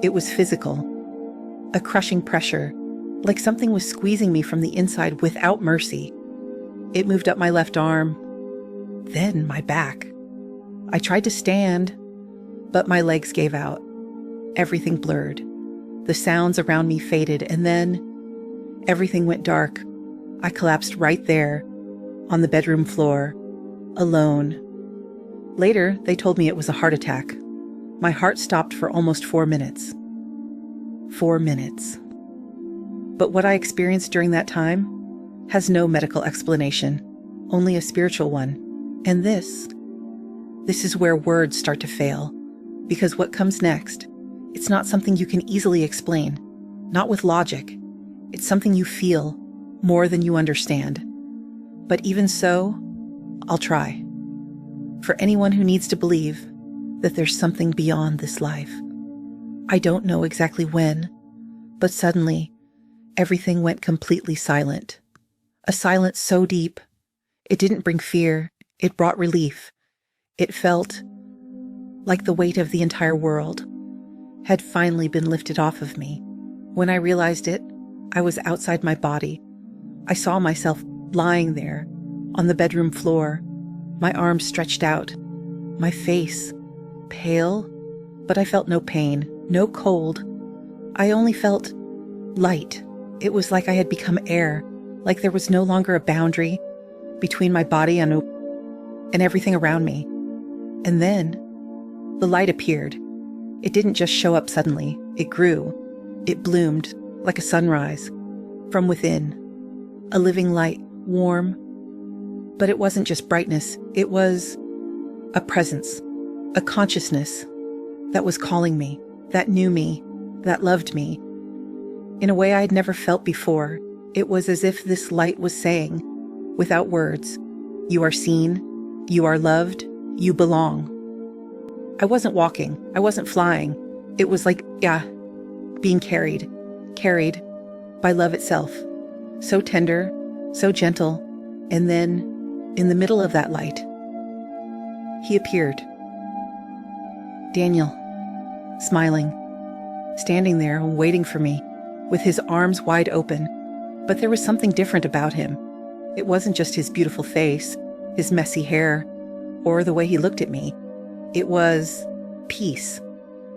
It was physical. A crushing pressure, like something was squeezing me from the inside without mercy. It moved up my left arm, then my back. I tried to stand, but my legs gave out. Everything blurred. The sounds around me faded, and then everything went dark. I collapsed right there, on the bedroom floor, alone. Later, they told me it was a heart attack. My heart stopped for almost 4 minutes. 4 minutes. But what I experienced during that time has no medical explanation, only a spiritual one. And this is where words start to fail, because what comes next, it's not something you can easily explain, not with logic. It's something you feel more than you understand. But even so, I'll try. For anyone who needs to believe that there's something beyond this life. I don't know exactly when, but suddenly, everything went completely silent. A silence so deep, it didn't bring fear, it brought relief. It felt like the weight of the entire world had finally been lifted off of me. When I realized it, I was outside my body. I saw myself lying there on the bedroom floor, my arms stretched out, my face pale, but I felt no pain, no cold. I only felt light. It was like I had become air, like there was no longer a boundary between my body and everything around me. And then the light appeared. It didn't just show up suddenly. It grew. It bloomed like a sunrise from within. A living light, warm. But it wasn't just brightness. It was a presence, a consciousness that was calling me, that knew me, that loved me. In a way I had never felt before. It was as if this light was saying, without words, "You are seen, you are loved, you belong." I wasn't walking, I wasn't flying. It was like, being carried by love itself. So tender, so gentle, and then, in the middle of that light, he appeared. Daniel, smiling, standing there and waiting for me, with his arms wide open. But there was something different about him. It wasn't just his beautiful face, his messy hair, or the way he looked at me. It was peace.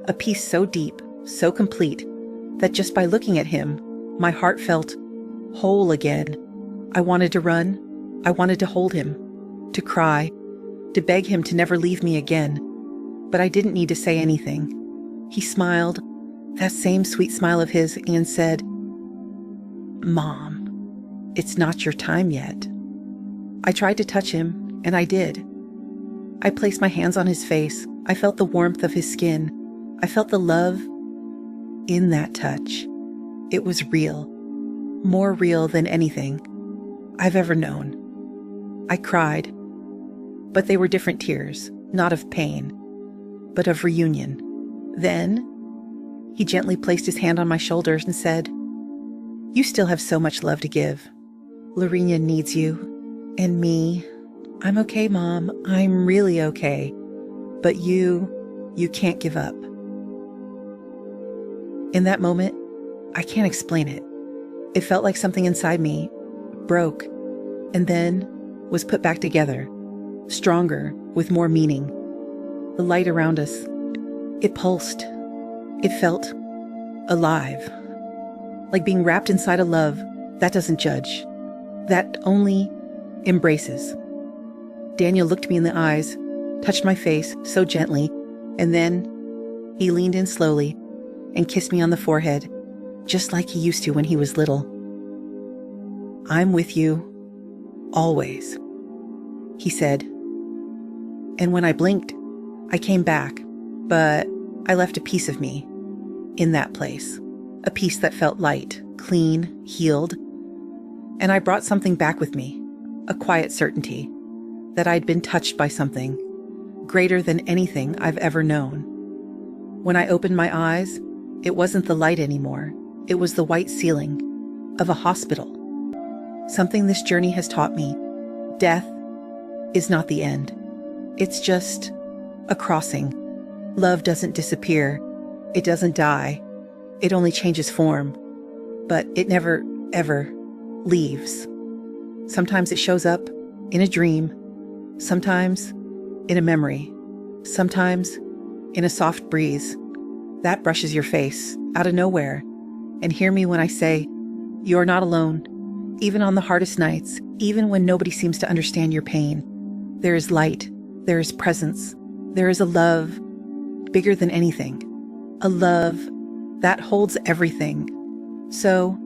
A peace so deep, so complete, that just by looking at him, my heart felt whole again. I wanted to run. I wanted to hold him, to cry, to beg him to never leave me again. But I didn't need to say anything. He smiled, that same sweet smile of his, and said, "Mom, it's not your time yet." I tried to touch him, and I did. I placed my hands on his face. I felt the warmth of his skin. I felt the love in that touch. It was real, more real than anything I've ever known. I cried, but they were different tears, not of pain, but of reunion. Then he gently placed his hand on my shoulders and said, "You still have so much love to give. Lorena needs you, and me. I'm okay, Mom. I'm really okay. But you can't give up." In that moment, I can't explain it. It felt like something inside me broke and then was put back together, stronger, with more meaning. The light around us, it pulsed. It felt alive, like being wrapped inside a love that doesn't judge, that only embraces. Daniel looked me in the eyes, touched my face so gently, and then he leaned in slowly and kissed me on the forehead, just like he used to when he was little. "I'm with you, always," he said. And when I blinked, I came back, but I left a piece of me in that place, a piece that felt light, clean, healed. And I brought something back with me, a quiet certainty that I'd been touched by something greater than anything I've ever known. When I opened my eyes, it wasn't the light anymore. It was the white ceiling of a hospital. Something this journey has taught me: death is not the end. It's just a crossing. Love doesn't disappear. It doesn't die. It only changes form. But it never, ever leaves. Sometimes it shows up in a dream. Sometimes in a memory. Sometimes in a soft breeze that brushes your face out of nowhere. And hear me when I say, you're not alone. Even on the hardest nights, even when nobody seems to understand your pain, there is light, there is presence, there is a love bigger than anything, a love that holds everything. So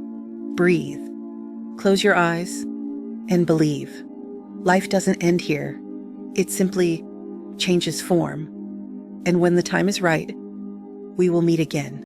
breathe, close your eyes, and believe. Life doesn't end here. It simply changes form. And when the time is right, we will meet again.